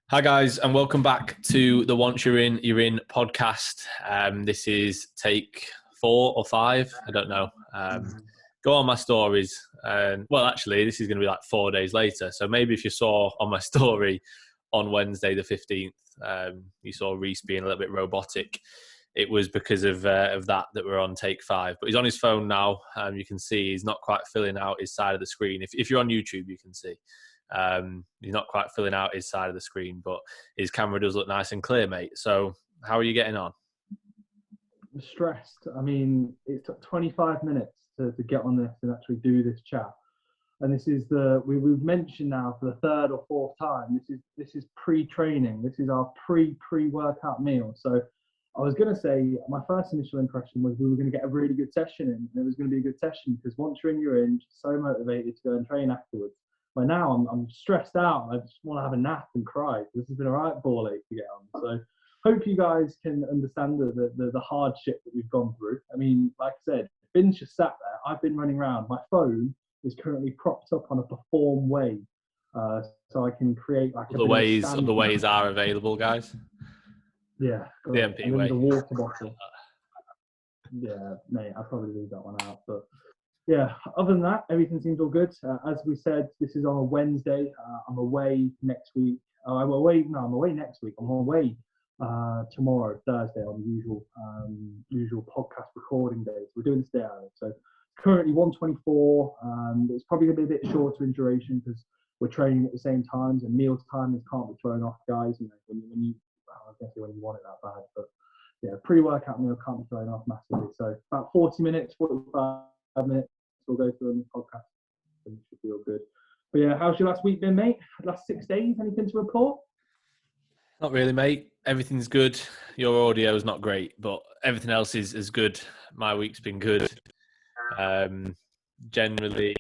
Hi guys, and welcome back to the Once You're In, You're In podcast. This is take 4 or 5, I don't know. Go on my stories. Well, actually, this is going to be like 4 days later. So maybe if you saw on my story on Wednesday the 15th, you saw Reece being a little bit robotic. It was because of that we're on take 5. But he's on his phone now. You can see he's not quite filling out his side of the screen. If you're on YouTube, you can see. He's not quite filling out his side of the screen, but his camera does look nice and clear, mate. So how are you getting on? Stressed. I mean, it took 25 minutes to get on this and actually do this chat. And this is we've mentioned now for the third or fourth time, this is pre-training. This is our pre-workout meal. So I was going to say, my first initial impression was we were going to get a really good session in. And it was going to be a good session because once you're in, just so motivated to go and train afterwards. But now I'm stressed out. I just want to have a nap and cry. This has been a right ball ache to get on. So hope you guys can understand the hardship that we've gone through. I mean, like I said, Finn's just sat there. I've been running around. My phone is currently propped up on a perform wave, so I can create like the ways are available, guys. Yeah, the MP way. The water bottle. Yeah, mate, I'll probably leave that one out, but. Yeah, other than that, everything seems all good. As we said, this is on a Wednesday. I'm away next week. I'm away next week. I'm away tomorrow, Thursday, on the usual podcast recording days. We're doing this day out. So currently 124. It's probably going to be a bit shorter in duration because we're training at the same times and meal timings can't be thrown off, guys. You know, when you want it that bad. But yeah, pre-workout meal can't be thrown off massively. So about 40 minutes, 45 minutes. We'll go through on the podcast and it should be all good. But yeah, how's your last week been, mate? Last 6 days? Anything to report? Not really, mate. Everything's good. Your audio is not great, but everything else is good. My week's been good. Generally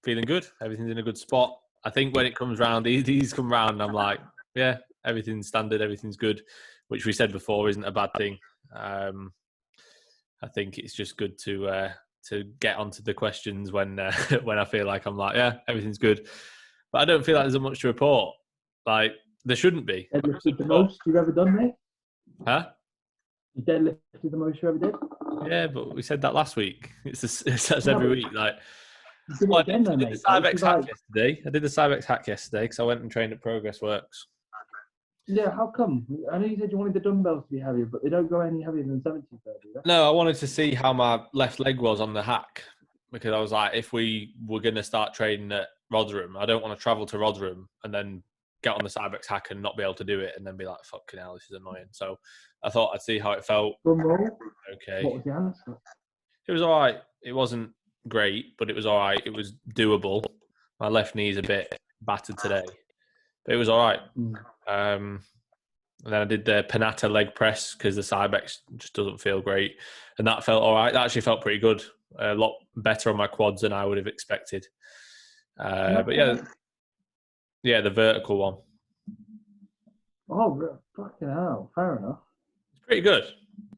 feeling good. Everything's in a good spot. I think when it comes round, these come round and I'm like, yeah, everything's standard, everything's good, which we said before isn't a bad thing. I think it's just good to get onto the questions when I feel like I'm like, yeah, everything's good. But I don't feel like there's much to report. Like, there shouldn't be. Deadlifted the most you've ever done, mate? Huh? You deadlifted the most you ever did? Yeah, but we said that last week. That's every week. Like, I did the Cybex Hack yesterday. I did the Cybex Hack yesterday because I went and trained at Progress Works. Yeah, how come? I know you said you wanted the dumbbells to be heavier, but they don't go any heavier than 70, do they? No, I wanted to see how my left leg was on the hack because I was like, if we were going to start training at Rotherham, I don't want to travel to Rotherham and then get on the Cybex Hack and not be able to do it and then be like, fucking hell, this is annoying. So I thought I'd see how it felt. Okay. What was the answer? It was all right. It wasn't great, but it was all right. It was doable. My left knee's a bit battered today, but it was all right. And then I did the Panata leg press because the Cybex just doesn't feel great. And that felt all right. That actually felt pretty good. A lot better on my quads than I would have expected. But yeah, the vertical one. Oh, fucking hell. Fair enough. It's pretty good.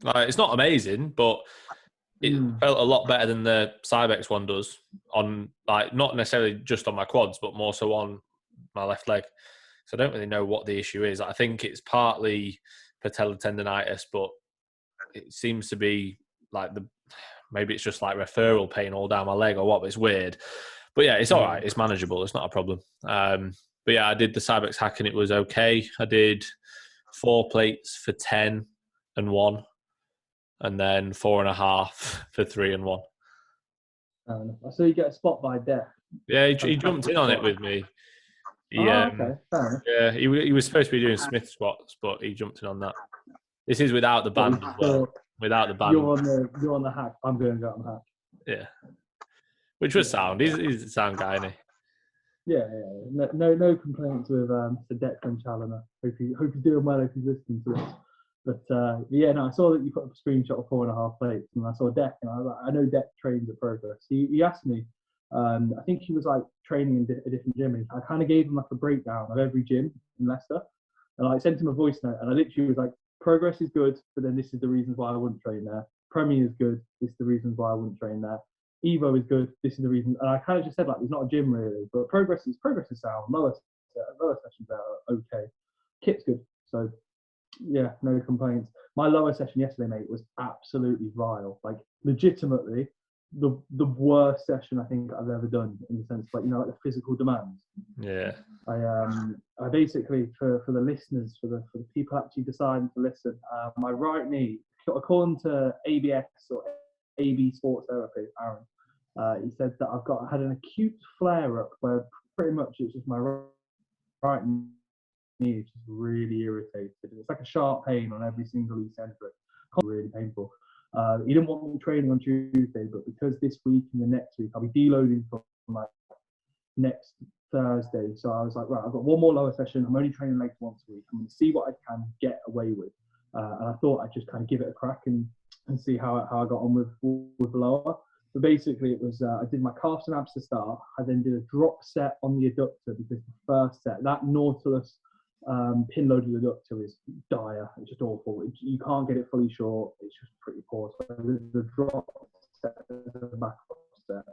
Like, it's not amazing, but it felt a lot better than the Cybex one does on, like, not necessarily just on my quads, but more so on my left leg. So I don't really know what the issue is. I think it's partly patellar tendonitis, but it seems to be like maybe it's just like referral pain all down my leg or what, but it's weird. But yeah, it's all right. It's manageable. It's not a problem. But yeah, I did the Cybex Hack and it was okay. I did 4 plates for 10 and 1, and then 4.5 for 3 and 1. I saw you get a spot by Death. Yeah, he jumped in on it with me. Okay, fair enough. Yeah, he was supposed to be doing Smith squats, but he jumped in on that. This is without the band as well. Without the band. You're on the hack. I'm going to go on the hack. Yeah. Which was sound. He's a sound guy, isn't he? Yeah. No complaints with the Declan Challoner. Hope he's doing well if he's listening to this. But yeah, no, I saw that you put up a screenshot of 4.5 plates, and I saw Deck, and I was like, I know Deck trains at Progress. He asked me. I think he was like training in a different gym, and I kind of gave him like a breakdown of every gym in Leicester, and I sent him a voice note, and I literally was like, Progress is good, but then this is the reasons why I wouldn't train there. Premier is good, this is the reasons why I wouldn't train there. Evo is good, this is the reason. And I kind of just said, like, it's not a gym really, but Progress is sound, lower Lower sessions are okay. Kit's good, so yeah, no complaints. My lower session yesterday, mate, was absolutely vile. Like, legitimately, the worst session I think I've ever done, in the sense, like, like the physical demands. Yeah. I basically, for the listeners, for the people actually deciding to listen, my right knee, according to ABS or AB Sports Therapy, Aaron, he said that had an acute flare up where pretty much it's just my right knee is just really irritated. It's like a sharp pain on every single each end of it. Really painful. He didn't want me training on Tuesday, but because this week and the next week I'll be deloading from like next Thursday, so I was like, right, I've got one more lower session. I'm only training legs once a week. I'm going to see what I can get away with, and I thought I'd just kind of give it a crack and see how I got on with the lower. But basically, it was I did my calves and abs to start. I then did a drop set on the adductor, because the first set, that Nautilus pin loaded adductor, is dire. It's just awful. You can't get it fully short. It's just pretty poor. So the drop set, the back set.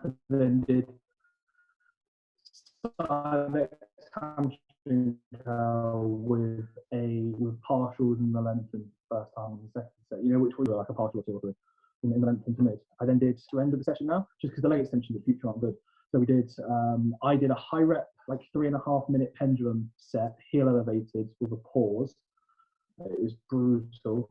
And then did Cybex hamstring curl with partials in the length in the first time and the second set. Which was like a partial or two in the length into mid. I then did to end of the session now, just because the leg extension in the future aren't good. So we did. I did a high rep, like 3.5 minute pendulum set, heel elevated with a pause. It was brutal.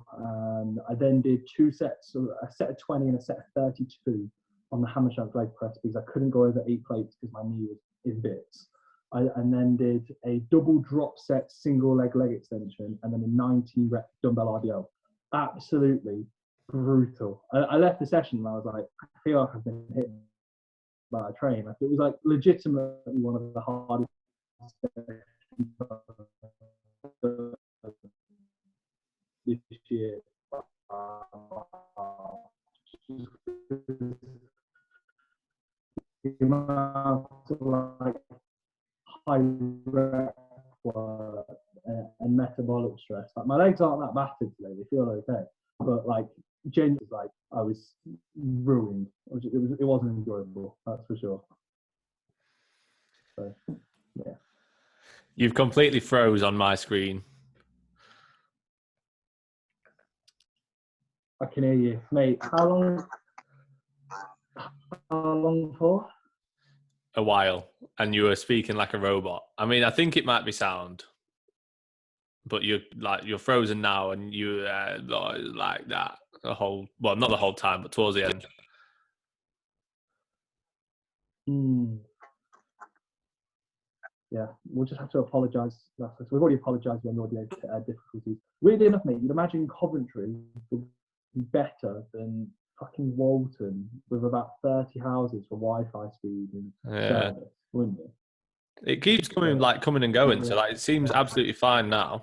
I then did 2 sets, a set of 20 and a set of 32 on the hammer strength leg press, because I couldn't go over 8 plates because my knee was in bits. And then did a double drop set single leg extension, and then a 90 rep dumbbell RDL. Absolutely brutal. I left the session and I was like, I feel like I've been hit by a train. Like, it was like legitimately one of the hardest this year. The amount of like high rep work and metabolic stress. Like, my legs aren't that battered today; they feel okay. But like, genuinely, like, I was ruined. It wasn't enjoyable. That's for sure. So, yeah. You've completely froze on my screen. I can hear you, mate. How long for? A while, and you were speaking like a robot. I mean, I think it might be sound, but you're frozen now, and you like that the whole, well, not the whole time, but towards the end. Yeah, we'll just have to apologise. So we've already apologised for the audio difficulties. Weirdly enough, mate, you'd imagine Coventry would be better than fucking Walton, with about 30 houses for Wi-Fi speed and service, wouldn't it? It keeps coming and going, so like, it seems absolutely fine now.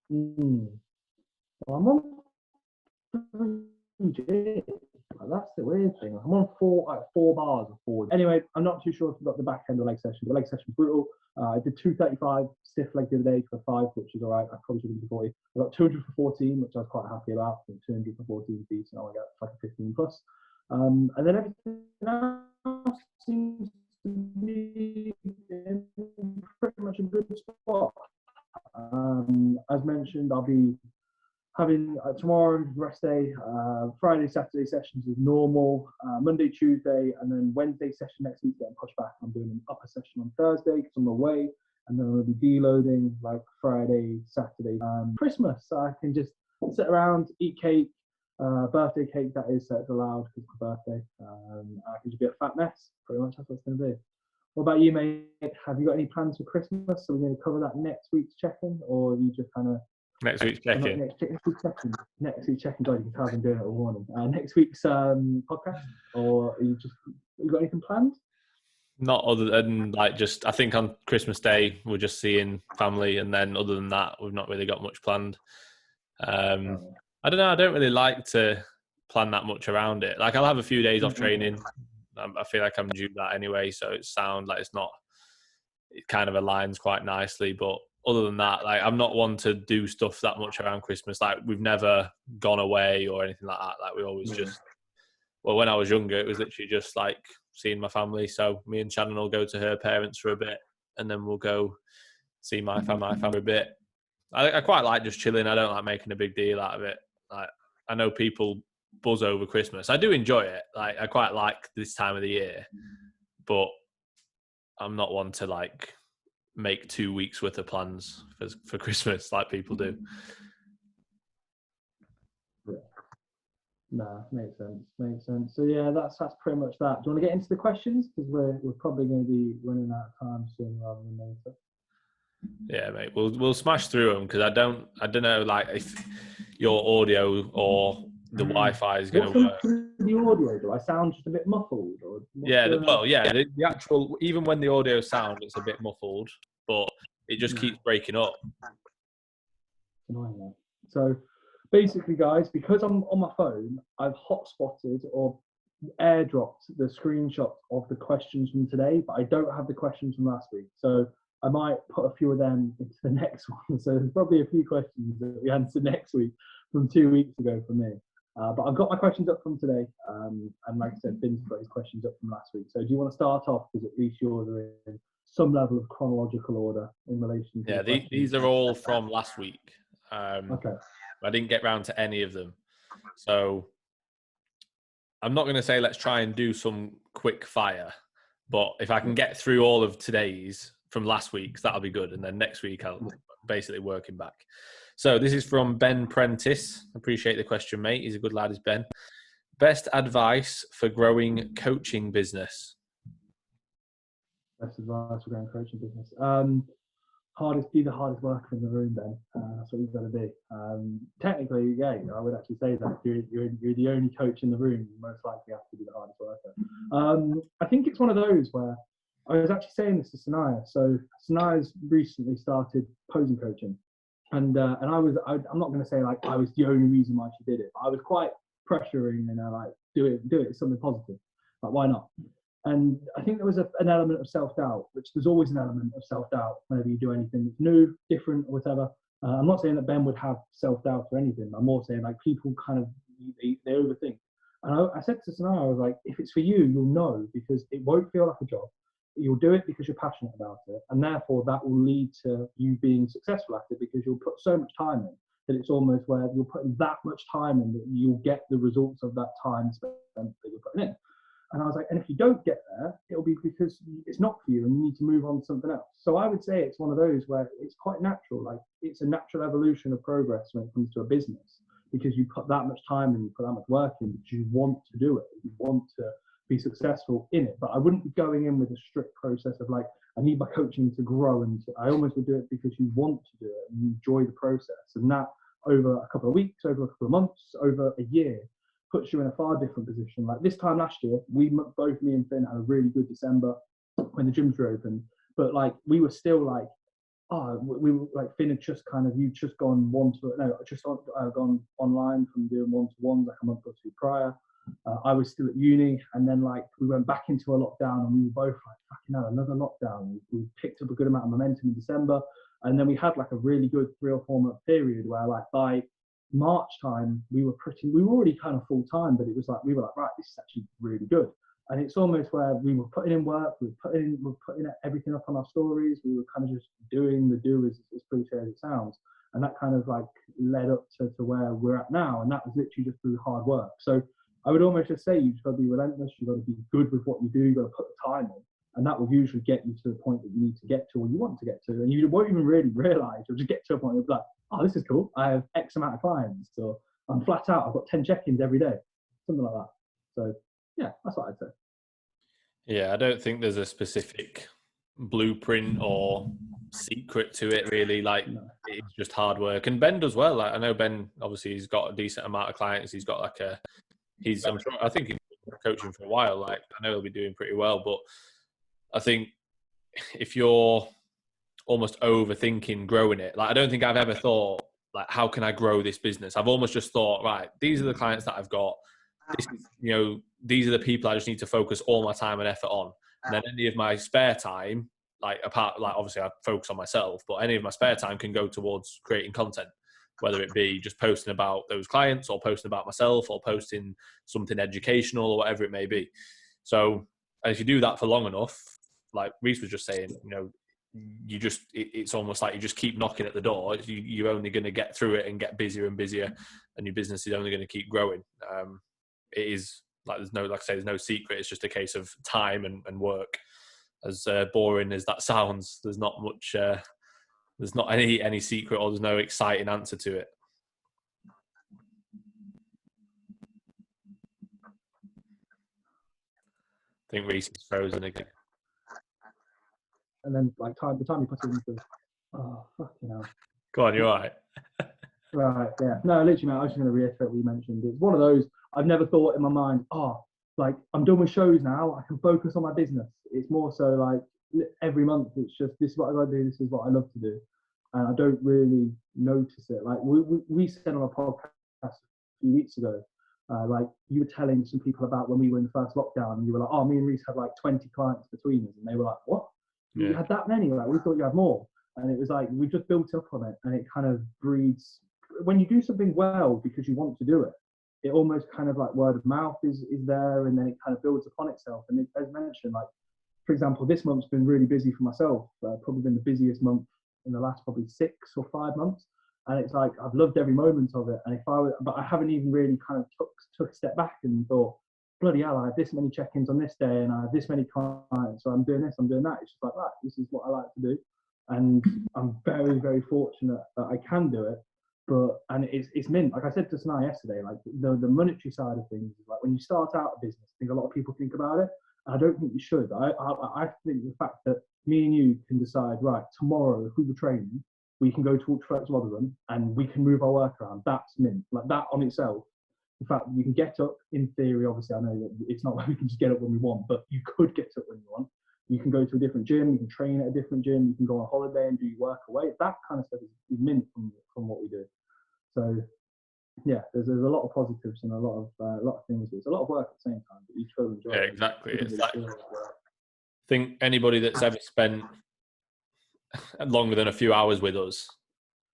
Well, I'm on 3G. That's the weird thing. I'm on 4 bars of 4. Anyway, I'm not too sure if you got the back end of the leg session. The leg session was brutal. I did 235 stiff leg the other day for 5, which is all right. I probably should have done 40. I got 200 for 14, which I was quite happy about. I think 200 for 14 is decent. I got like a 15 plus. And then everything else seems to be in pretty much a good spot. As mentioned, I'll be having tomorrow rest day, Friday, Saturday sessions as normal, Monday, Tuesday, and then Wednesday session next week getting pushed back. I'm doing an upper session on Thursday because I'm away, and then I'm going to be deloading like Friday, Saturday, Christmas. So I can just sit around, eat cake, birthday cake that is, so it's allowed because it's my birthday. I can just be a fat mess. Pretty much that's what it's going to be. What about you, mate? Have you got any plans for Christmas? Are we going to cover that next week's check-in, or are you just kind of next week's check-in? Next week's check-in. God, you can tell I've been doing it all morning. Next week's podcast, or are you got anything planned? Not other than like, just I think on Christmas Day we're just seeing family, and then other than that we've not really got much planned. I don't know. I don't really like to plan that much around it. Like, I'll have a few days off training. I feel like I'm due that anyway, so it sounds like it kind of aligns quite nicely. But other than that, like, I'm not one to do stuff that much around Christmas. Like, we've never gone away or anything like that. Like, we always just well, when I was younger, it was literally just like seeing my family. So me and Shannon will go to her parents for a bit, and then we'll go see my family a bit. I quite like just chilling. I don't like making a big deal out of it. Like, I know people buzz over Christmas. I do enjoy it. Like, I quite like this time of the year, but I'm not one to like make 2 weeks worth of plans for Christmas like people do. Yeah. No, makes sense. Makes sense. So yeah, that's pretty much that. Do you want to get into the questions? Because we're probably going to be running out of time soon rather than later. Yeah, mate. We'll smash through them because I don't know like if your audio or the Wi-Fi is going to work. The audio, do I sound just a bit muffled? Or the actual, even when the audio sound, it's a bit muffled, but it just keeps breaking up. Annoying that. So basically, guys, because I'm on my phone, I've hotspotted or airdropped the screenshots of the questions from today, but I don't have the questions from last week. So I might put a few of them into the next one. So there's probably a few questions that we answer next week from 2 weeks ago for me. But I've got my questions up from today. And like I said, Finn's got his questions up from last week. So do you want to start off? Because at least yours are in some level of chronological order in relation to these are all from last week. Okay. I didn't get round to any of them. So I'm not going to say let's try and do some quick fire. But if I can get through all of today's from last week's, that'll be good. And then next week, I'll basically work him back. So this is from Ben Prentice. Appreciate the question, mate. He's a good lad, is Ben. Best advice for growing coaching business? Best advice for growing coaching business. Be the hardest worker in the room, Ben. That's what you've got to be. Technically, yeah, I would actually say that you're the only coach in the room. You most likely have to be the hardest worker. I think it's one of those where I was actually saying this to Sanaya. So Sanaya's recently started posing coaching, and I'm not going to say like I was the only reason why she did it. I was quite pressuring and like do it. It's something positive. Like, why not? And I think there was an element of self-doubt, which there's always an element of self-doubt whenever you do anything that's new, different, or whatever. I'm not saying that Ben would have self-doubt or anything. I'm more saying like people kind of, they overthink. And I said to Sanaya, I was like, if it's for you, you'll know, because it won't feel like a job. You'll do it because you're passionate about it. And therefore that will lead to you being successful at it, because you'll put so much time in that it's almost where you're putting that much time in that you'll get the results of that time spent that you're putting in. And I was like, and if you don't get there, it'll be because it's not for you and you need to move on to something else. So I would say it's one of those where it's quite natural. Like, it's a natural evolution of progress when it comes to a business, because you put that much time in, you put that much work in, because you want to do it. You want to be successful in it. But I wouldn't be going in with a strict process of like, I need my coaching to grow. And I almost would do it because you want to do it and you enjoy the process. And that over a couple of weeks, over a couple of months, over a year, puts you in a far different position. Like this time last year, both me and Finn had a really good December when the gyms were open, but like we were still like, we were like, Finn had just kind of, just gone gone online from doing one-to-ones like a month or two prior. I was still at uni, and then like we went back into a lockdown, and we were both like, fucking hell, another lockdown. We picked up a good amount of momentum in December, and then we had like a really good 3 or 4 month period where like by March time we were already kind of full time, but it was like we were like, right, this is actually really good. And it's almost where we were putting in work, we were putting everything up on our stories, we were kind of just doing the do as cliche as it sounds, and that kind of like led up to where we're at now, and that was literally just through hard work. So I would almost just say you've got to be relentless, you've got to be good with what you do, you've got to put the time in, and that will usually get you to the point that you need to get to or you want to get to, and you won't even really realise. You'll just get to a point where you'll be like, oh, this is cool, I have X amount of clients, or I'm flat out, I've got 10 check-ins every day, something like that. So yeah, that's what I'd say. Yeah, I don't think there's a specific blueprint or secret to it really. Like, no. It's just hard work, and Ben does well. Like, I know Ben, obviously he's got a decent amount of clients, he's got like I think he's been coaching for a while. Like, I know he'll be doing pretty well, but I think if you're almost overthinking growing it, like I don't think I've ever thought like, how can I grow this business? I've almost just thought, right, these are the clients that I've got. This is, these are the people I just need to focus all my time and effort on. And then any of my spare time, like apart, like obviously I focus on myself, but any of my spare time can go towards creating content. whether it be just posting about those clients or posting about myself or posting something educational or whatever it may be. So if you do that for long enough, like Reece was just saying, it's almost like you just keep knocking at the door. You're only going to get through it and get busier and busier, and your business is only going to keep growing. It is like there's no secret. It's just a case of time and work. As boring as that sounds, there's not much. There's not any secret, or there's no exciting answer to it. I think Reece is frozen again. And then, like, the time you put it into, oh, fucking hell. Go on, you're all right. Right, yeah. No, literally, mate, I was just going to reiterate what you mentioned. It's one of those, I've never thought in my mind, like, I'm done with shows now, I can focus on my business. It's more so like, every month, it's just, this is what I got to do, this is what I love to do. And I don't really notice it. Like, we said on a podcast a few weeks ago, like, you were telling some people about when we were in the first lockdown, and you were like, me and Reece had like 20 clients between us. And they were like, what? You had that many? Like, we thought you had more. And it was like, we just built up on it, and it kind of breeds, when you do something well because you want to do it, it almost kind of like word of mouth is there, and then it kind of builds upon itself. And as mentioned, like, for example, this month's been really busy for myself, probably been the busiest month in the last probably 6 or 5 months. And it's like, I've loved every moment of it. And but I haven't even really kind of took a step back and thought, bloody hell, I have this many check-ins on this day, and I have this many clients, so I'm doing this, I'm doing that. It's just like, right, this is what I like to do. And I'm very, very fortunate that I can do it. And it's mint. Like I said to Snai yesterday, like the monetary side of things, like when you start out a business, I think a lot of people think about it. And I don't think you should. I think the fact that me and you can decide, right, tomorrow, if we were training, we can go to Rotherham and we can move our work around. That's mint. Like, that on itself. In fact, you can get up, in theory, obviously, I know that it's not like we can just get up when we want, but you could get up when you want. You can go to a different gym, you can train at a different gym, you can go on holiday and do your work away. That kind of stuff is mint from what we do. So, yeah, there's a lot of positives and a lot of things. It's a lot of work at the same time, but you try to enjoy it. Yeah, exactly. It's like, I think anybody that's ever spent longer than a few hours with us,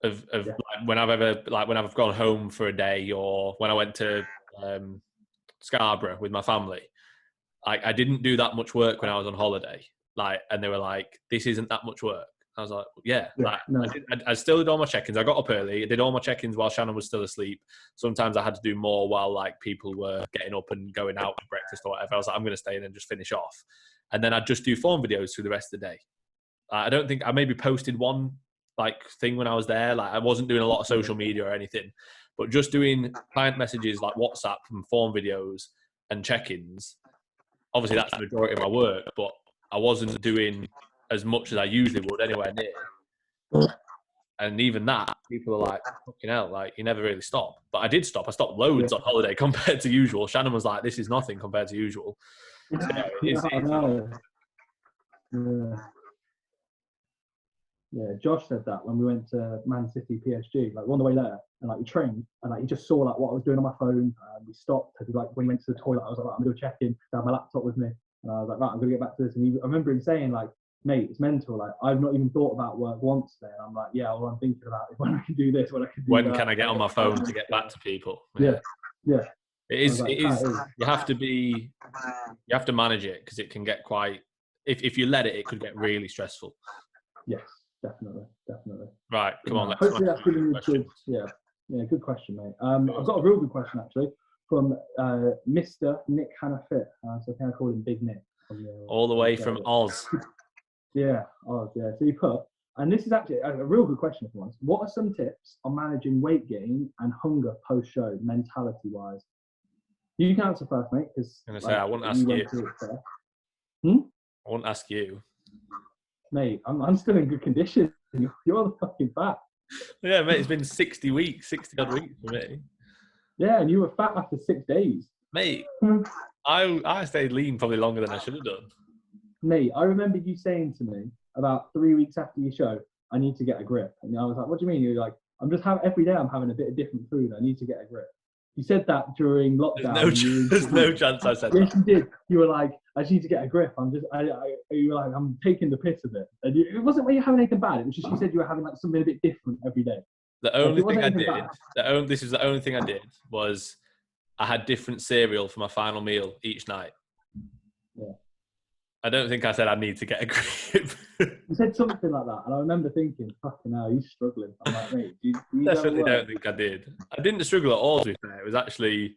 like, when I've gone home for a day, or when I went to Scarborough with my family, like, I didn't do that much work when I was on holiday. Like, and they were like, "This isn't that much work." I was like, "Yeah." Like, no. I still did all my check-ins. I got up early. I did all my check-ins while Shannon was still asleep. Sometimes I had to do more while, like, people were getting up and going out for breakfast or whatever. I was like, I'm going to stay in and just finish off. And then I'd just do form videos through the rest of the day. I don't think I maybe posted one, like, thing when I was there. Like, I wasn't doing a lot of social media or anything, but just doing client messages like WhatsApp and form videos and check-ins. Obviously, that's the majority of my work, but I wasn't doing as much as I usually would anywhere near. And even that, people are like, fucking hell, like, you never really stop. But I did stop. I stopped loads on holiday compared to usual. Shannon was like, this is nothing compared to usual. So, Yeah, Josh said that when we went to Man City PSG, like, on the way there, and like, we trained, and like, he just saw like what I was doing on my phone. We stopped, because like, when we went to the toilet, I was like, right, I'm gonna do a check-in. I had my laptop with me, and I was like, right, I'm gonna get back to this. And I remember him saying, like, mate, it's mental. Like, I've not even thought about work once today. And I'm like, yeah, all I'm thinking about is when I can do this, when I can do that. When can I get on my phone to get back to people? Yeah. It is. You have to manage it, because it can get quite. If you let it, it could get really stressful. Yes. Definitely. Right, come on. Let's hopefully that's giving you good question, mate. I've got a real good question actually from Mr. Nick Hannafit. So I think I call him Big Nick. All the way from Oz. Yeah, Oz. Yeah. So you put, and this is actually a real good question for once. What are some tips on managing weight gain and hunger post-show, mentality-wise? You can answer first, mate. Because I'm gonna say I won't ask you. I won't ask you. Mate, I'm still in good condition. You're the fucking fat. Yeah, mate, it's been 60 odd weeks for me. Yeah, and you were fat after 6 days. Mate, I stayed lean probably longer than I should have done. Mate, I remember you saying to me about 3 weeks after your show, I need to get a grip. And I was like, what do you mean? You're like, every day I'm having a bit of different food. I need to get a grip. You said that during lockdown. There's no chance I said that. Yes, you did. You were like, I just need to get a grip. You were like, I'm taking the piss a bit. And it wasn't when you're having anything bad. It was just you said you were having like something a bit different every day. The only thing I did, this is the only thing I did was I had different cereal for my final meal each night. Yeah. I don't think I said I need to get a grip. You said something like that, and I remember thinking, "Fucking hell, he's struggling." I'm like, "Mate, do you Definitely don't think I did. I didn't struggle at all, to be fair. It was actually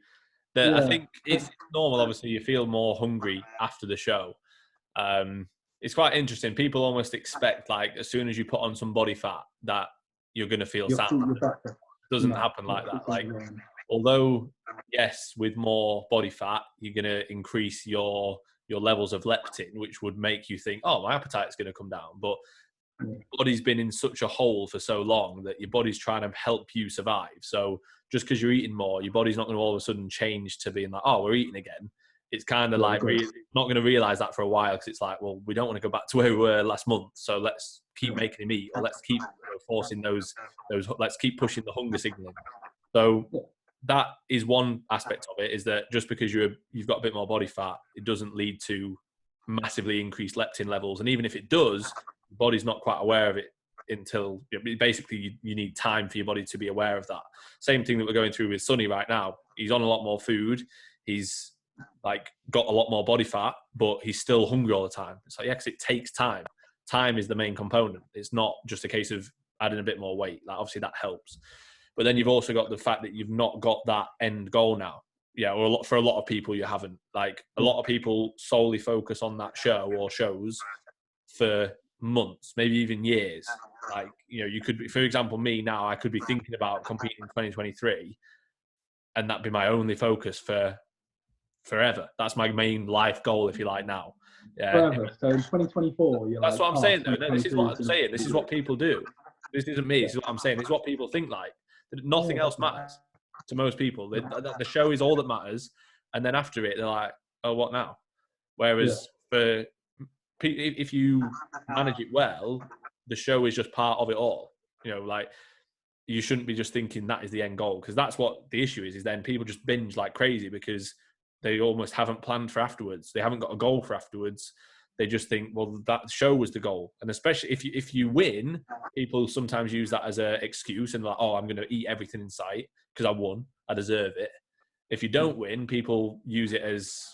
that I think it's normal. Obviously, you feel more hungry after the show. It's quite interesting. People almost expect, like, as soon as you put on some body fat, that you're going to feel sound. It doesn't happen like that. Like, although, yes, with more body fat, you're going to increase your levels of leptin, which would make you think, oh, my appetite's going to come down. But your body's been in such a hole for so long that your body's trying to help you survive. So just because you're eating more, your body's not going to all of a sudden change to being like, oh, we're eating again. It's kind of like not going to realize that for a while, because it's like, well, we don't want to go back to where we were last month, so let's keep making him eat, or let's keep forcing those. Let's keep pushing the hunger signaling. So that is one aspect of it, is that just because you've got a bit more body fat, it doesn't lead to massively increased leptin levels, and even if it does, the body's not quite aware of it until basically you need time for your body to be aware of that. Same thing that we're going through with Sonny right now. He's on a lot more food. He's like got a lot more body fat, but he's still hungry all the time. It's like, yeah, because it takes time. Time is the main component. It's not just a case of adding a bit more weight. Like, obviously that helps, but then you've also got the fact that you've not got that end goal now. Yeah, or for a lot of people, you haven't. Like, a lot of people solely focus on that show or shows for months, maybe even years. Like, you could be, for example, me now, I could be thinking about competing in 2023, and that'd be my only focus for forever. That's my main life goal, if you like, now. Yeah. Forever. So in 2024, you're that's like, what I'm saying, though. No, this is what I'm saying. This is what people do. This isn't me. This is what I'm saying. This is what people think like. Nothing else matters to most people. The show is all that matters. And then after it, they're like, oh, what now? Whereas if you manage it well, the show is just part of it all. Like, you shouldn't be just thinking that is the end goal, because that's what the issue is then people just binge like crazy because they almost haven't planned for afterwards. They haven't got a goal for afterwards. They just think, well, that show was the goal. And especially if you win, people sometimes use that as an excuse and like, oh, I'm going to eat everything in sight because I won. I deserve it. If you don't win, people use it as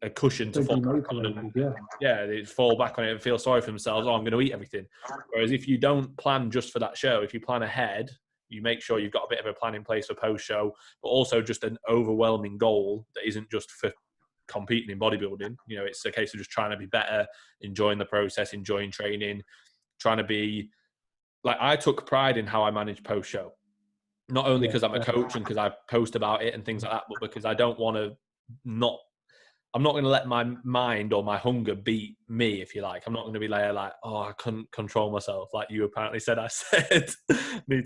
a cushion to fall back on, and they fall back on it and feel sorry for themselves. Oh, I'm going to eat everything. Whereas if you don't plan just for that show, if you plan ahead, you make sure you've got a bit of a plan in place for post-show, but also just an overwhelming goal that isn't just for competing in bodybuilding. It's a case of just trying to be better, enjoying the process, enjoying training, trying to be like, I took pride in how I manage post-show, not only because I'm a coach and because I post about it and things like that, but because I don't want to I'm not going to let my mind or my hunger beat me, if you like. I'm not going to be like, oh, I couldn't control myself, like you apparently said I said. No.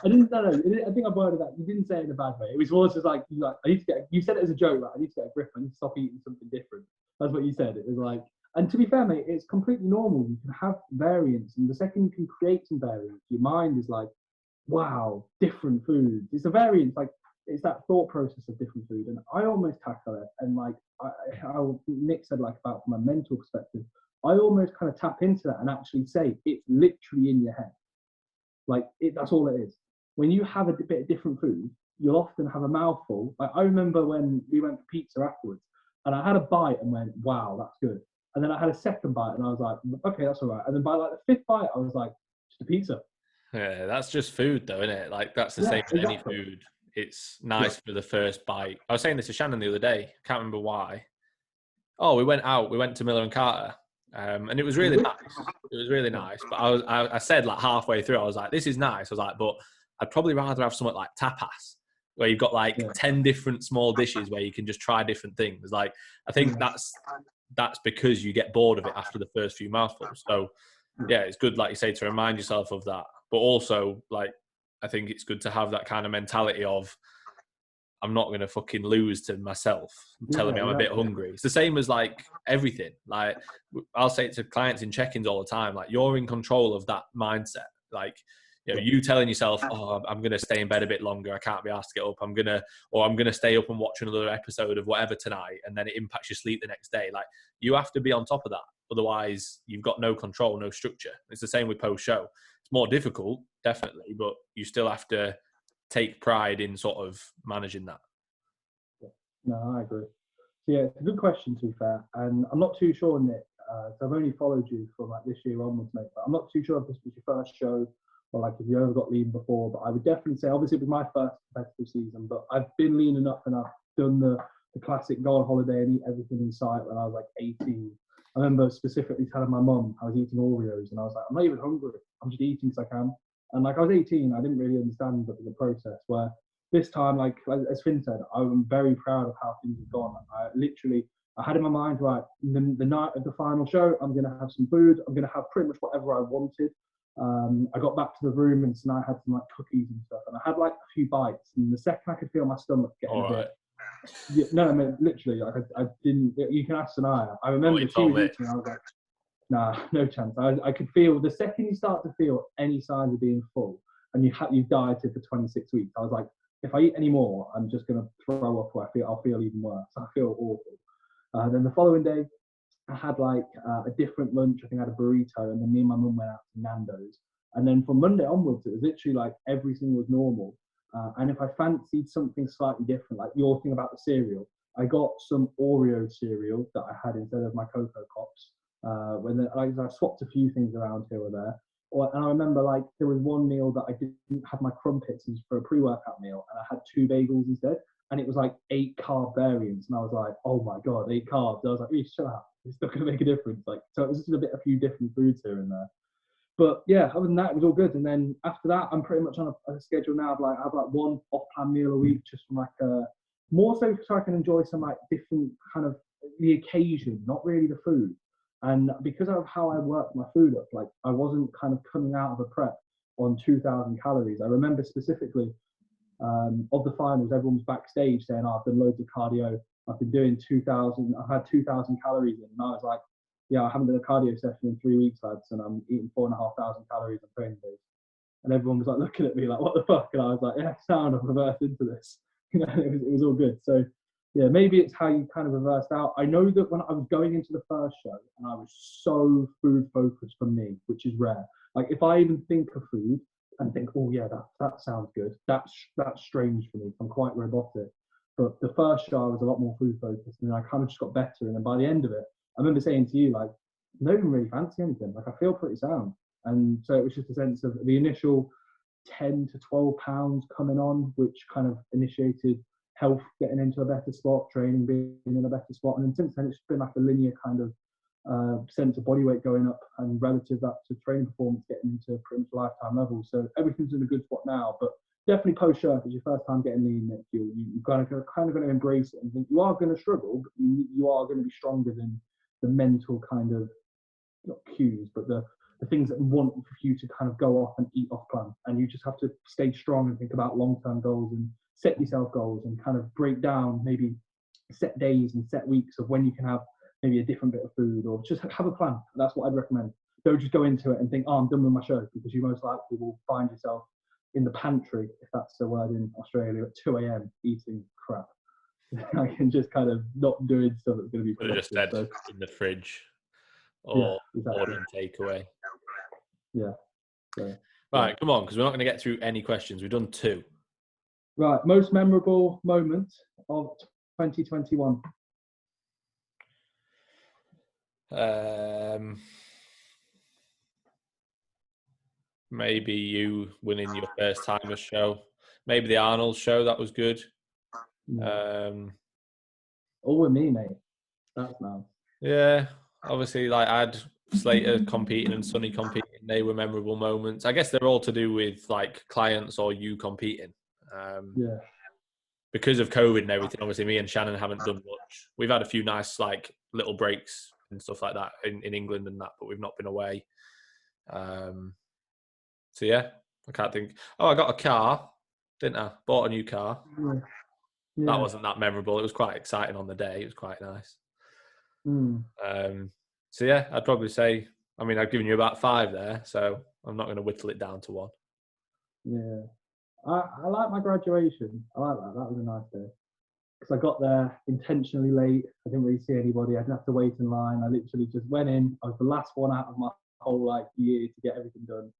I didn't. No. I think I worded that. You didn't say it in a bad way. It was more just like, I need to get. You said it as a joke, like, I need to get a grip. I need to stop eating something different. That's what you said. It was like, and to be fair, mate, it's completely normal. You can have variance, and the second you can create some variance, your mind is like, wow, different foods. It's a variance, like, it's that thought process of different food, and I almost tackle it. And like how Nick said, like, about from a mental perspective, I almost kind of tap into that and actually say it's literally in your head. Like, that's all it is. When you have a bit of different food, you'll often have a mouthful. Like, I remember when we went for pizza afterwards, and I had a bite and went, wow, that's good. And then I had a second bite and I was like, okay, that's all right. And then by like the fifth bite, I was like, just a pizza. Yeah, that's just food though, isn't it? Like, that's the same with any food. It's nice for the first bite. I was saying this to Shannon the other day. Can't remember why. Oh, we went out. We went to Miller and Carter, and it was really nice. It was really nice. But I said, like, halfway through, I was like, "This is nice." I was like, "But I'd probably rather have something like tapas, where you've got like 10 different small dishes where you can just try different things." Like, I think that's because you get bored of it after the first few mouthfuls. So yeah, it's good, like you say, to remind yourself of that. But also, like, I think it's good to have that kind of mentality of, I'm not going to fucking lose to myself telling me I'm a bit hungry. It's the same as like everything. Like, I'll say it to clients in check-ins all the time, like, you're in control of that mindset. Like, you telling yourself, oh, I'm going to stay in bed a bit longer. I can't be asked to get up. I'm going to stay up and watch another episode of whatever tonight. And then it impacts your sleep the next day. Like, you have to be on top of that. Otherwise you've got no control, no structure. It's the same with post-show. It's more difficult, definitely, but you still have to take pride in sort of managing that. No, I agree. So, yeah, it's a good question, to be fair. And I'm not too sure, Nick. So I've only followed you from like this year onwards, mate. But I'm not too sure if this was your first show or like if you ever got lean before. But I would definitely say, obviously, it was my first competitive season. But I've been lean enough and I've done the classic go on holiday and eat everything in sight when I was like 18. I remember specifically telling my mum I was eating Oreos and I was like, I'm not even hungry. I'm just eating because I can. And like I was 18, I didn't really understand the process. Where this time, like as Finn said, I'm very proud of how things have gone. I had in my mind, right, the night of the final show, I'm going to have some food. I'm going to have pretty much whatever I wanted. I got back to the room and I had some like cookies and stuff. And I had like a few bites. And the second I could feel my stomach getting a bit. Yeah, no, I mean, literally, like I didn't, you can ask Sanaya. I remember she was eating, I was like, nah, no chance. I could feel, the second you start to feel any signs of being full and you've dieted for 26 weeks, I was like, if I eat any more, I'm just going to throw up or I'll feel even worse. I feel awful. Then the following day, I had like a different lunch. I think I had a burrito, and then me and my mum went out to Nando's. And then from Monday onwards, it was literally like everything was normal. And if I fancied something slightly different, like your thing about the cereal, I got some Oreo cereal that I had instead of my Cocoa Pops. I swapped a few things around here or there. And I remember like there was one meal that I didn't have my crumpets for a pre-workout meal, and I had 2 bagels instead. And it was like 8 carb variants, and I was like, oh my god, 8 carbs. I was like, Reece, shut up. It's not going to make a difference. Like, so it was just a few different foods here and there. But yeah, other than that, it was all good. And then after that, I'm pretty much on a schedule now of like I have like one off-plan meal a week, just from like more so I can enjoy some like different kind of the occasion, not really the food. And because of how I worked my food up, like I wasn't kind of coming out of a prep on 2,000 calories. I remember specifically of the finals, everyone was backstage saying, oh, I've done loads of cardio. I've been doing 2,000. I've had 2,000 calories in, and I was like, yeah, I haven't done a cardio session in 3 weeks, lads, and I'm eating 4,500 calories on training days. And everyone was like looking at me like, what the fuck? And I was like, yeah, sound, I've reversed into this. You know, it was all good. So yeah, maybe it's how you kind of reversed out. I know that when I was going into the first show, and I was so food focused for me, which is rare. Like if I even think of food and think, oh yeah, that sounds good, that's strange for me. I'm quite robotic. But the first show I was a lot more food focused, and I kind of just got better. And then by the end of it, I remember saying to you, like, I don't even really fancy anything. Like I feel pretty sound. And so it was just a sense of the initial 10 to 12 pounds coming on, which kind of initiated health getting into a better spot, training being in a better spot. And then since then, it's been like a linear kind of sense of body weight going up and relative that to training performance getting into pretty much lifetime levels. So everything's in a good spot now, but definitely post-show, if it's your first time getting lean, you're kind of going to embrace it and think you are going to struggle, but you are going to be stronger than the mental kind of, not cues, but the things that want for you to kind of go off and eat off plan. And you just have to stay strong and think about long-term goals and set yourself goals and kind of break down maybe set days and set weeks of when you can have maybe a different bit of food, or just have a plan. That's what I'd recommend. Don't just go into it and think, oh, I'm done with my show, because you most likely will find yourself in the pantry, if that's the word in Australia, at 2 a.m. eating crap. I can just kind of not doing stuff that's going to be productive. Just dead in the fridge or ordering takeaway. Yeah. So, right, come on, because we're not going to get through any questions. We've done 2. Right, most memorable moment of 2021. Maybe you winning your first timer show. Maybe the Arnold show, that was good. All with me, mate. That's nice. Yeah, obviously, like I had Slater competing and Sonny competing. They were memorable moments. I guess they're all to do with like clients or you competing. Yeah. Because of COVID and everything, obviously, me and Shannon haven't done much. We've had a few nice like little breaks and stuff like that in England and that, but we've not been away. So yeah, I can't think. Oh, I got a car, didn't I? Bought a new car. Yeah. That wasn't that memorable. It was quite exciting on the day. It was quite nice. So yeah, I'd probably say, I mean, I've given you about 5 there, so I'm not going to whittle it down to 1. Yeah. I like my graduation. I like that. That was a nice day. Because I got there intentionally late. I didn't really see anybody. I didn't have to wait in line. I literally just went in. I was the last one out of my whole like year to get everything done.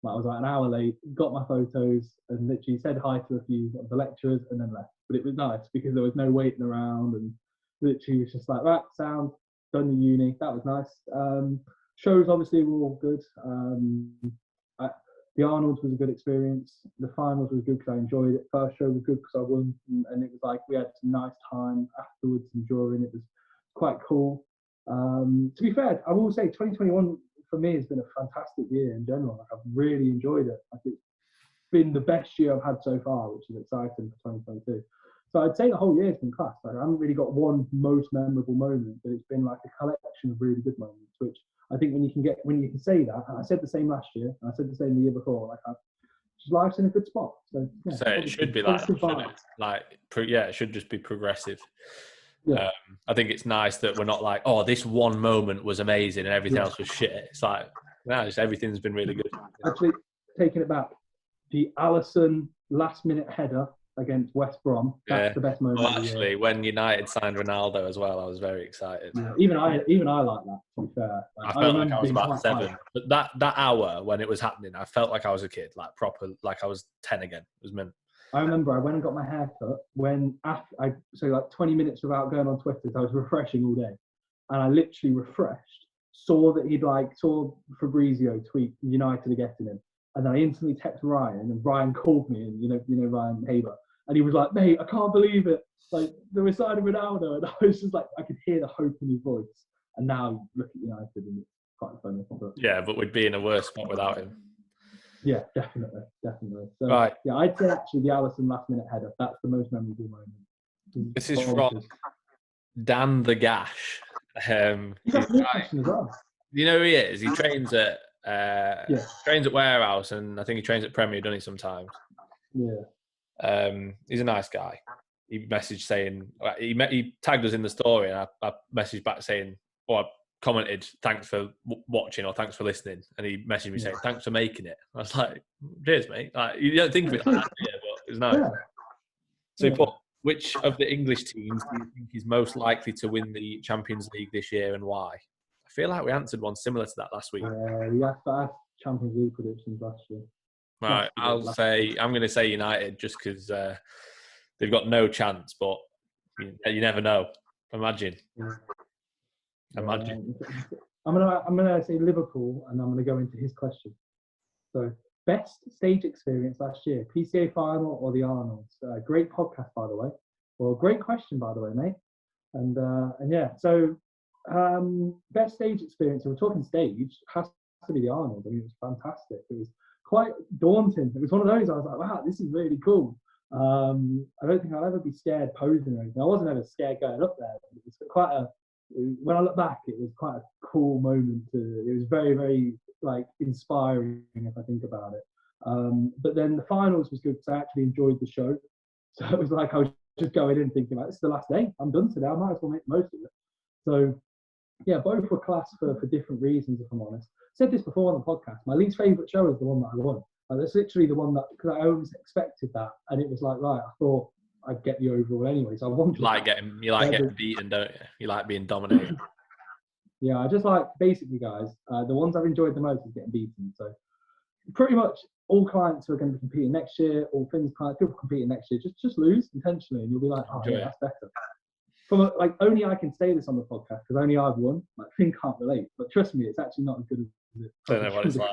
Like, I was like an hour late, got my photos, and literally said hi to a few of the lecturers, and then left. But it was nice because there was no waiting around, and literally was just like, right, sound, done the uni. That was nice. Shows obviously were all good. The Arnold's was a good experience. The finals was good because I enjoyed it. First show was good because I won, and it was like we had some nice time afterwards and during. It was quite cool. To be fair, I will say 2021 for me has been a fantastic year in general. Like, I've really enjoyed it. Like, it's been the best year I've had so far, which is exciting for 2022. So I'd say the whole year has been class. Like, I haven't really got one most memorable moment, but it's been like a collection of really good moments, which I think when you can say that, and I said the same last year, and I said the same the year before, like, life's in a good spot. So, yeah, so it should be like that, shouldn't it? Like, yeah, it should just be progressive. Yeah. I think it's nice that we're not like, oh, this one moment was amazing and everything else was shit. It's like, no, just everything's been really good. Actually, taking it back, the Alisson last-minute header against West Brom, that's the best moment. Well, actually, when United signed Ronaldo as well, I was very excited. Yeah, even I like that, to be fair. Like, I felt like I was about 7. But that hour when it was happening, I felt like I was a kid, like proper, like I was 10 again. It was mint. I remember I went and got my hair cut so like 20 minutes without going on Twitter, so I was refreshing all day. And I literally refreshed, saw Fabrizio tweet United are getting him. And then I instantly texted Ryan, and Ryan called me, and you know Ryan Haber. And he was like, mate, I can't believe it. Like, they were signing Ronaldo. And I was just like, I could hear the hope in his voice. And now you look at United and it's quite funny. But we'd be in a worse spot without him. Yeah, definitely. So, right. Yeah, I'd say actually the Alisson last-minute header, that's the most memorable moment. This is from Dan the Gash. He's got a question as well. You know who he is? He trains at Warehouse, and I think he trains at Premier, doesn't he, sometimes? Yeah. He's a nice guy. He messaged saying, he tagged us in the story, and I messaged back saying, I commented, thanks for watching or thanks for listening. And he messaged me saying, thanks for making it. I was like, cheers, mate. Like, you don't think of it like that, but it was nice. Yeah. So he put, which of the English teams do you think is most likely to win the Champions League this year and why? I feel like we answered one similar to that last week. Yeah, we asked Champions League predictions last year. Right, I'm going to say United just because they've got no chance, but you never know. Imagine. I'm gonna say Liverpool, and I'm gonna go into his question. So, best stage experience last year: PCA final or the Arnold's? Great podcast, by the way. Well, great question, by the way, mate. And yeah, so best stage experience. So we're talking stage. Has to be the Arnold. I mean, it was fantastic. It was quite daunting. It was one of those. I was like, wow, this is really cool. I don't think I'll ever be scared posing or anything. I wasn't ever scared going up there. It was quite when I look back, it was quite a cool moment. It was very, very like inspiring if I think about it. But then the finals was good because I actually enjoyed the show. So it was like I was just going in thinking, like, this is the last day. I'm done today. I might as well make the most of it. So yeah, both were class for different reasons, if I'm honest. I said this before on the podcast. My least favourite show is the one that I won. Like, that's literally the one that, because I always expected that, and it was like, right, I thought I'd get the overall anyway. So I wanted. You like getting beaten, don't you? You like being dominated. Yeah, I just like, basically, guys, the ones I've enjoyed the most is getting beaten. So pretty much all clients who are going to be competing next year, all Finn's clients, people competing next year, just lose intentionally, and you'll be like, oh yeah, that's better. From only I can say this on the podcast because only I've won. Like, Finn can't relate, but trust me, it's actually not as good as it. Don't know what it's like.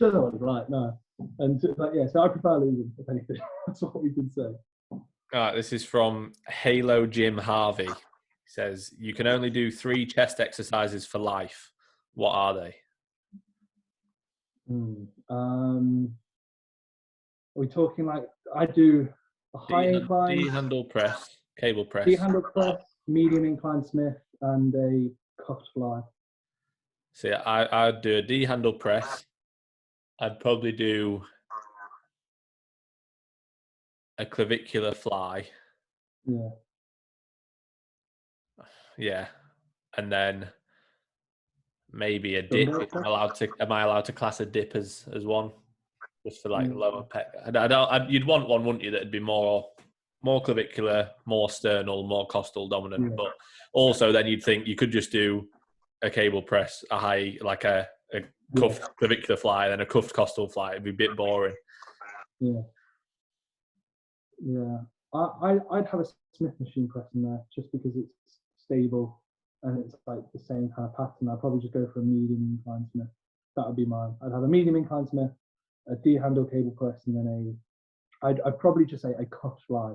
Don't know what it's like, no. And so I prefer losing, if anything. That's what we can say. All right, this is from Halo Jim Harvey. He says, you can only do 3 chest exercises for life. What are they? Are we talking like, I do a high incline, D-handle press, cable press. D-handle press, medium incline Smith, and a cuffed fly. So I'd do a D-handle press. I'd probably do a clavicular fly. Yeah. Yeah. And then maybe a dip. Am I allowed to class a dip as one? Just for like lower pec. You'd want one, wouldn't you, that'd be more clavicular, more sternal, more costal dominant. Yeah. But also then you'd think you could just do a cable press, a high, like a a cuffed clavicular fly, then a cuffed costal fly. It'd be a bit boring. Yeah. Yeah. I'd have a Smith machine press in there just because it's stable and it's like the same kind of pattern. I'd probably just go for a medium incline Smith. That would be mine. I'd have a medium incline Smith, a D-handle cable press, and then I'd probably just say a cuffed fly.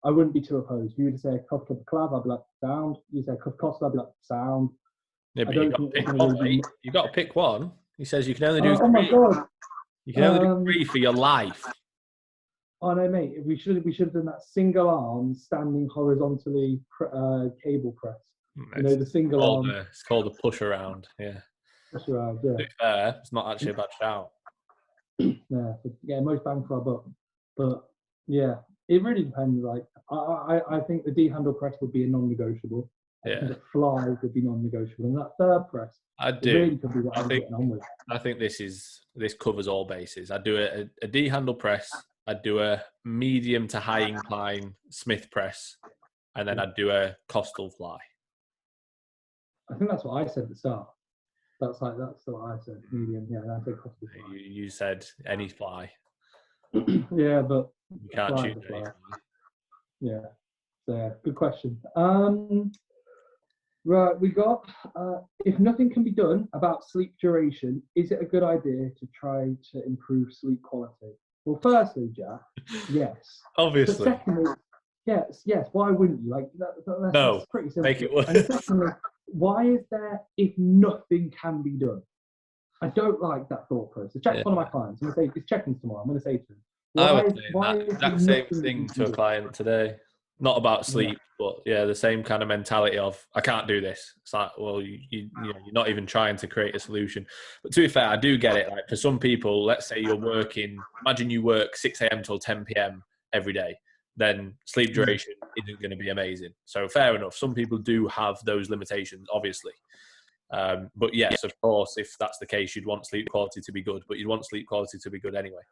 I wouldn't be too opposed. If you were to say a cuffed clav, I'd be like, sound. You say a cuffed costal, I'd be like, sound. Yeah, but you got to pick one. He says you can only do 3. Oh my God. You can only do 3 for your life. Oh no, mate! We should have done that single arm standing horizontally cable press. You know, the single arm. It's called a push around. Yeah. Push around. Yeah. To be fair, it's not actually a bad shout. Yeah, most bang for our buck. But yeah, it really depends. Like I think the D handle press would be a non-negotiable. Yeah. The fly would be non-negotiable, and that third press. I do. Really could be what I'm getting on with. I think this covers all bases. I do a D handle press. I'd do a medium to high incline Smith press, and then I'd do a costal fly. I think that's what I said at the start. That's what I said. Medium, yeah. I said costal fly. You said any fly. Yeah, but you can't choose any fly. Yeah. So yeah, good question. Right, we got, if nothing can be done about sleep duration, is it a good idea to try to improve sleep quality? Well, firstly, Jack, yes. Obviously. But secondly, yes. Why wouldn't you? Like that's pretty simple. Make it work. And secondly, why is there if nothing can be done? I don't like that thought process. Jack's one of my clients. I'm going to say, it's check-ins tomorrow. I'm going to say to him, why is that same thing to a client today? Not about sleep, but the same kind of mentality of, I can't do this. It's like, well, you're not even trying to create a solution. But to be fair, I do get it. Like for some people, let's say you're working, imagine you work 6 a.m. till 10 p.m. every day, then sleep duration isn't going to be amazing. So fair enough. Some people do have those limitations, obviously. But yes, of course, if that's the case, you'd want sleep quality to be good, but you'd want sleep quality to be good anyway.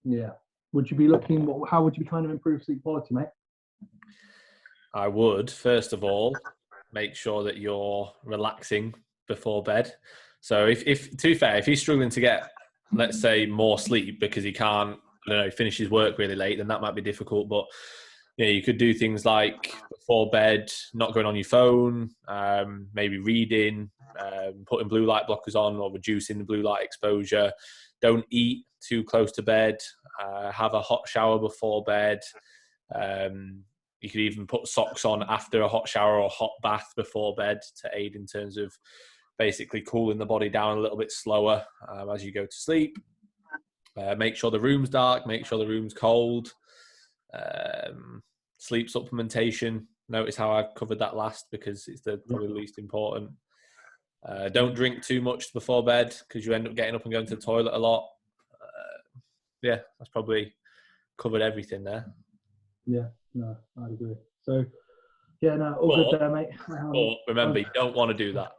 Yeah. Would you be how would you be trying to improve sleep quality, mate? I would, first of all, make sure that you're relaxing before bed. So if to be fair, if he's struggling to get, let's say, more sleep because he can't, finish his work really late, then that might be difficult. But you could do things like before bed, not going on your phone, maybe reading, putting blue light blockers on or reducing the blue light exposure. Don't eat too close to bed. Have a hot shower before bed. You could even put socks on after a hot shower or hot bath before bed to aid in terms of basically cooling the body down a little bit slower as you go to sleep. Make sure the room's dark. Make sure the room's cold. Sleep supplementation. Notice how I covered that last because it's probably the least important. Don't drink too much before bed because you end up getting up and going to the toilet a lot. That's probably covered everything there. Yeah, no, I agree. So, all good there, mate. But remember, you don't want to do that.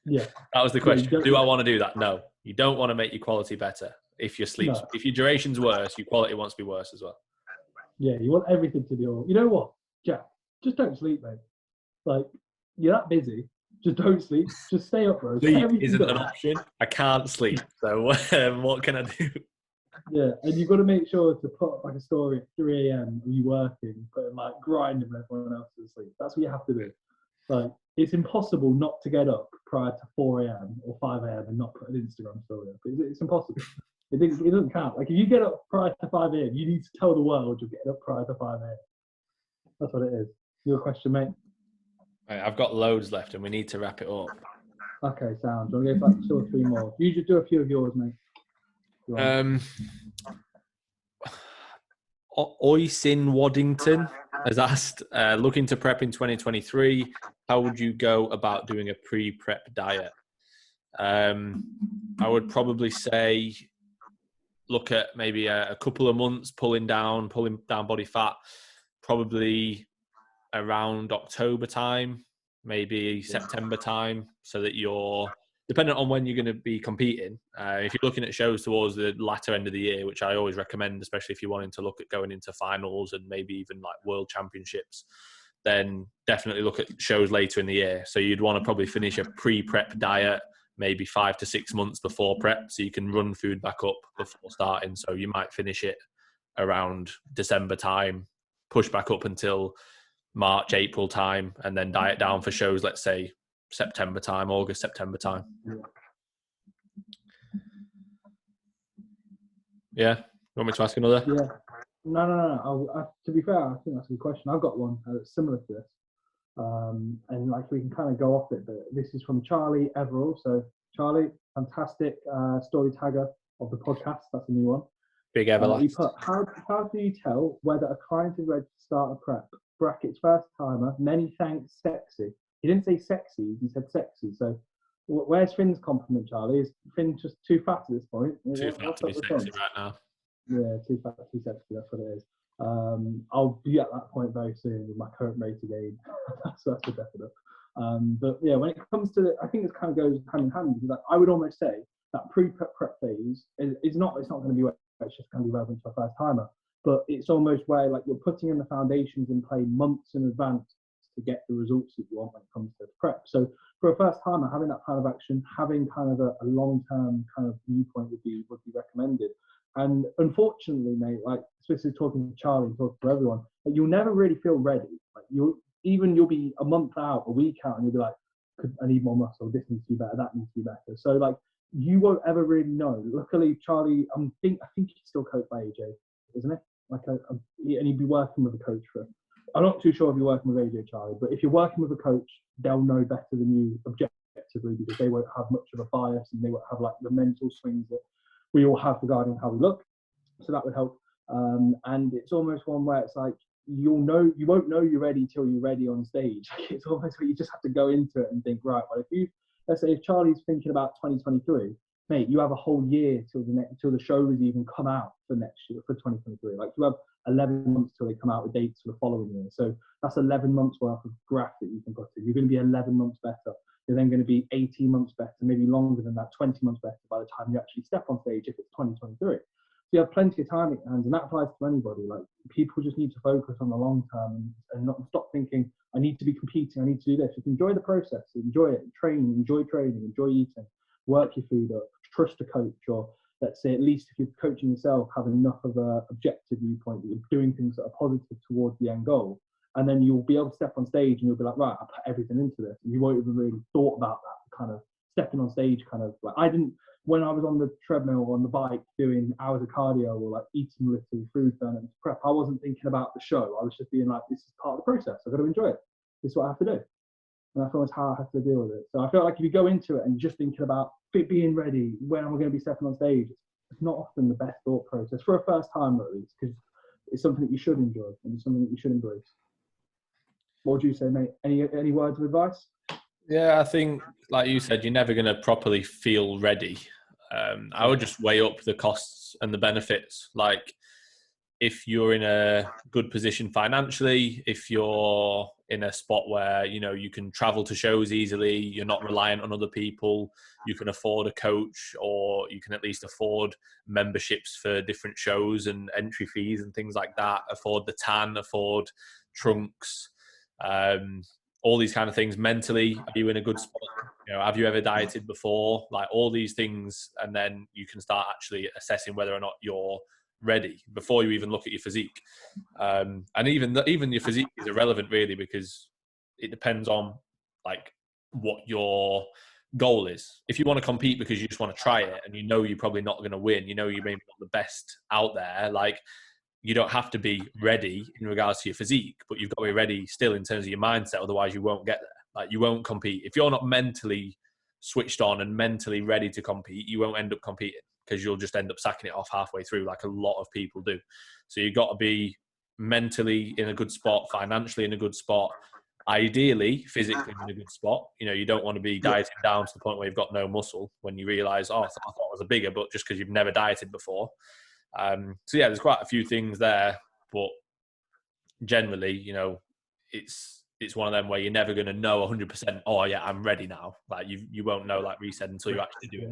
Yeah. That was the question. Do I want to do that? No. You don't want to make your quality better. If your duration's worse, your quality wants to be worse as well. Yeah, you want everything to be all. You know what, Jack? Just don't sleep, mate. Like, you're that busy. Just don't sleep. Just stay up, bro. Sleep isn't an option. I can't sleep. So what can I do? Yeah, and you've got to make sure to put up like a story at 3 a.m. Are you working, but like grinding when everyone else is asleep. That's what you have to do. Like, it's impossible not to get up prior to 4 a.m. or 5 a.m. and not put an Instagram story up. It's impossible. It doesn't count. Like, if you get up prior to 5 a.m., you need to tell the world you're getting up prior to 5 a.m. That's what it is. Your question, mate? Right, I've got loads left and we need to wrap it up. Okay, sound. Do you want to go back 2 or 3 more? You just do a few of yours, mate. Oisin Waddington has asked, looking to prep in 2023, how would you go about doing a pre-prep diet? I would probably say look at maybe a couple of months pulling down body fat, probably around October time, maybe September time, so that you're, depending on when you're going to be competing, if you're looking at shows towards the latter end of the year, which I always recommend, especially if you're wanting to look at going into finals and maybe even like world championships, then definitely look at shows later in the year. So you'd want to probably finish a pre-prep diet maybe 5 to 6 months before prep, so you can run food back up before starting. So you might finish it around December time, push back up until March, April time, and then diet down for shows, let's say September time, August, September time. Yeah. You want me to ask another? Yeah. No. To be fair, I think that's a good question. I've got one similar to this. And like we can kind of go off it, but this is from Charlie Everall. So Charlie, fantastic story tagger of the podcast. That's a new one. Big Everlast. He put, how do you tell whether a client is ready to start a prep? Brackets first timer. Many thanks, sexy. He didn't say sexy. He said sexy. So where's Finn's compliment, Charlie? Is Finn just too fat at this point? Too fat to be sexy right now. Yeah, too fat, too sexy. That's what it is. I'll be at that point very soon with my current rated age. that's a definite. But yeah, when it comes to, I think it kind of goes hand in hand, because like, I would almost say that pre-prep phase is not. It's not going to be. It's just going to be relevant to a first timer. But it's almost where like you're putting in the foundations in play months in advance to get the results that you want when it comes to prep. So for a first timer, having that plan of action, having kind of a long-term kind of viewpoint would be recommended. And unfortunately, mate, like especially talking to Charlie, talking to everyone, like, you'll never really feel ready. Like you'll be a month out, a week out, and you'll be like, I need more muscle. This needs to be better. That needs to be better. So like you won't ever really know. Luckily, Charlie, I think he's still coached by AJ, isn't it? Like and he'd be working with a coach for. I'm not too sure if you're working with AJ, Charlie, but if you're working with a coach, they'll know better than you objectively, because they won't have much of a bias and they won't have like the mental swings that we all have regarding how we look. So that would help. And it's almost one where it's like you won't know you're ready till you're ready on stage. It's almost like you just have to go into it and think, right, well, let's say if Charlie's thinking about 2023, mate, you have a whole year till the shows even come out for next year, for 2023. Like you have 11 months till they come out with dates for the following year. So that's 11 months worth of graph that you can put in. You're going to be 11 months better. You're then going to be 18 months better, maybe longer than that, 20 months better by the time you actually step on stage if it's 2023. So you have plenty of time at your hands, and that applies to anybody. Like people just need to focus on the long term and not stop thinking, I need to be competing, I need to do this. Just enjoy the process, enjoy it, enjoy training, enjoy eating, work your food up, trust a coach, or let's say at least if you're coaching yourself, have enough of an objective viewpoint that you're doing things that are positive towards the end goal. And then you'll be able to step on stage and you'll be like, right, I put everything into this. And you won't even really thought about that kind of stepping on stage kind of like I didn't, when I was on the treadmill or on the bike doing hours of cardio or like eating little food burn and prep, I wasn't thinking about the show. I was just being like, this is part of the process. I've got to enjoy it. This is what I have to do. And that's almost how I have to deal with it. So I feel like if you go into it and just thinking about being ready, when am I going to be stepping on stage, it's not often the best thought process for a first timer at least, because it's something that you should enjoy and it's something that you should embrace. What would you say, mate? Any words of advice? Yeah, I think, like you said, you're never going to properly feel ready. I would just weigh up the costs and the benefits. Like, if you're in a good position financially, if you're in a spot where, you know, you can travel to shows easily, you're not reliant on other people, you can afford a coach, or you can at least afford memberships for different shows and entry fees and things like that, afford the tan, afford trunks, all these kind of things. Mentally, are you in a good spot? You know, have you ever dieted before? Like all these things, and then you can start actually assessing whether or not you're ready before you even look at your physique. And even your physique is irrelevant really, because it depends on like what your goal is. If you want to compete because you just want to try it and you know you're probably not going to win, you know you're maybe not the best out there, like you don't have to be ready in regards to your physique, but you've got to be ready still in terms of your mindset. Otherwise you won't get there. Like you won't compete. If you're not mentally switched on and mentally ready to compete, you won't end up competing, because you'll just end up sacking it off halfway through like a lot of people do. So you've got to be mentally in a good spot, financially in a good spot, ideally physically in a good spot. You know, you don't want to be dieting down to the point where you've got no muscle when you realise, oh, I thought I was a bigger, but just because you've never dieted before. So yeah, there's quite a few things there, but generally, you know, it's one of them where you're never going to know 100%, oh yeah, I'm ready now. Like you won't know, like Reece said, until you actually do it.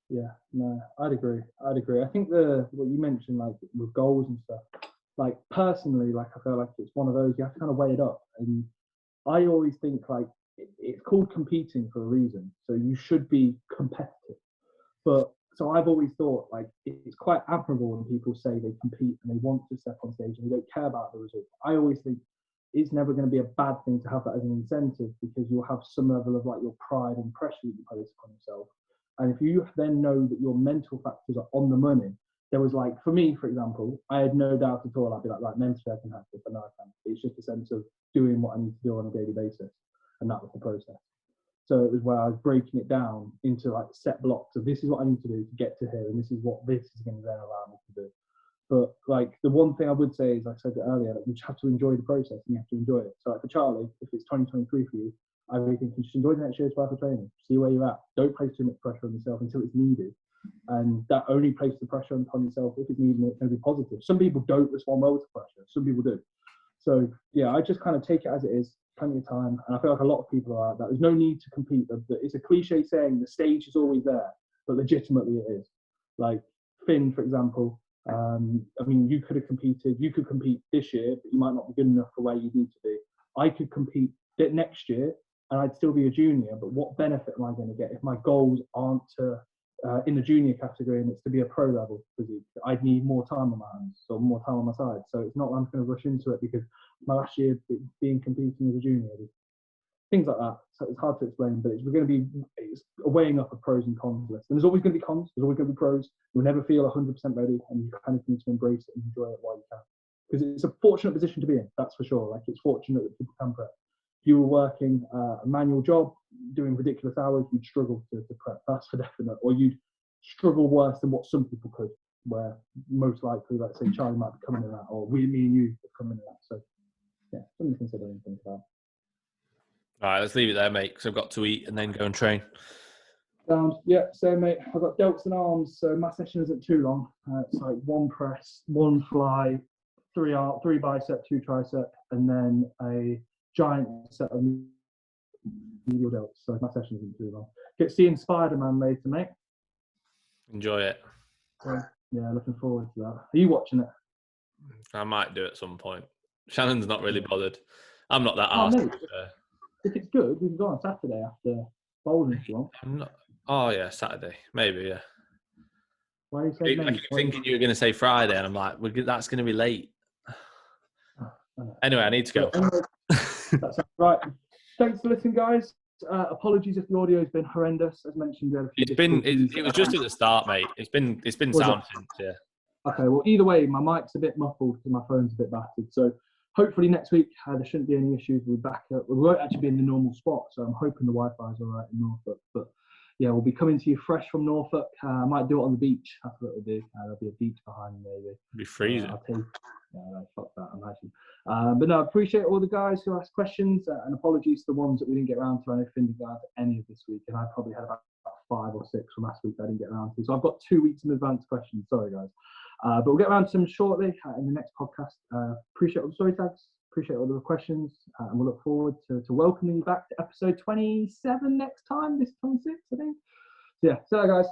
Yeah, no, I'd agree. I think what you mentioned, like with goals and stuff, like personally, like I feel like it's one of those you have to kind of weigh it up. And I always think like it's called competing for a reason, so you should be competitive. But so I've always thought like it's quite admirable when people say they compete and they want to step on stage and they don't care about the result. I always think it's never going to be a bad thing to have that as an incentive, because you'll have some level of like your pride and pressure that you place upon yourself. And if you then know that your mental factors are on the money, there was like, for me, for example, I had no doubt at all I'd be like, right, mentally I can have this, but no, I can't. It's just a sense of doing what I need to do on a daily basis. And that was the process. So it was where I was breaking it down into like set blocks of this is what I need to do to get to here, and this is what this is going to then allow me to do. But like the one thing I would say is, like I said earlier, that you just have to enjoy the process and you have to enjoy it. So like for Charlie, if it's 2023 for you, I really think you should enjoy the next year's worth of training. See where you're at. Don't place too much pressure on yourself until it's needed. And that only places the pressure upon yourself if it's needed and it's going to be positive. Some people don't respond well to pressure. Some people do. So yeah, I just kind of take it as it is. Plenty of time, and I feel like a lot of people are like that. There's no need to compete. It's a cliche saying the stage is always there, but legitimately it is. Like Finn, for example, I mean, you could have competed. You could compete this year, but you might not be good enough for where you need to be. I could compete next year, and I'd still be a junior. But what benefit am I going to get if my goals aren't to in the junior category and it's to be a pro level physique? I'd need more time on my hands or more time on my side. So it's not like I'm going to rush into it because my last year being competing as a junior, things like that. So it's hard to explain, but it's a weighing up of pros and cons list. And there's always going to be cons. There's always going to be pros. You'll never feel 100% ready, and you kind of need to embrace it and enjoy it while you can. Because it's a fortunate position to be in. That's for sure. Like it's fortunate that people can prep. If you were working a manual job, doing ridiculous hours, you'd struggle to prep. That's for definite. Or you'd struggle worse than what some people could. Where most likely, let's say Charlie might be coming in that, or me and you are coming in that. So yeah, something to consider and think about. All right, let's leave it there, mate, because I've got to eat and then go and train. Yeah, so mate, I've got delts and arms, so my session isn't too long. It's like 1 press, 1 fly, 3 bicep, 2 tricep, and then a giant set of medial delts. So my session isn't too long. Get seeing Spider-Man later, mate. Enjoy it. So, yeah, looking forward to that. Are you watching it? I might do at some point. Shannon's not really bothered. I'm not that arsed. If it's good, we can go on Saturday after bowling if you want. I'm not. Oh yeah, Saturday, maybe. Yeah. Why are you saying I keep thinking you were going to say Friday, and I'm like, that's going to be late. Anyway, I need to go. Anyway, that's right. Thanks for listening, guys. Apologies if the audio has been horrendous. As mentioned, it was just at the start, mate. It's been sound since, yeah. Okay, well, either way, my mic's a bit muffled because my phone's a bit battered. So hopefully next week there shouldn't be any issues. We'll be back. We won't actually be in the normal spot, so I'm hoping the Wi-Fi is all right in Norfolk. But yeah, we'll be coming to you fresh from Norfolk. I might do it on the beach. That's what it'll be. There'll be a beach behind me, maybe. It'll be freezing. Fuck that, imagine. But no, I appreciate all the guys who asked questions, and apologies to the ones that we didn't get around to. I know Finn didn't get around to any of this week, and I probably had about 5 or 6 from last week that I didn't get around to. So I've got 2 weeks in advance questions. Sorry, guys. But we'll get around to them shortly in the next podcast. Appreciate all the story tags. Appreciate all the questions. And we'll look forward to welcoming you back to episode 27 next time. This 26, I think. So yeah, see you guys.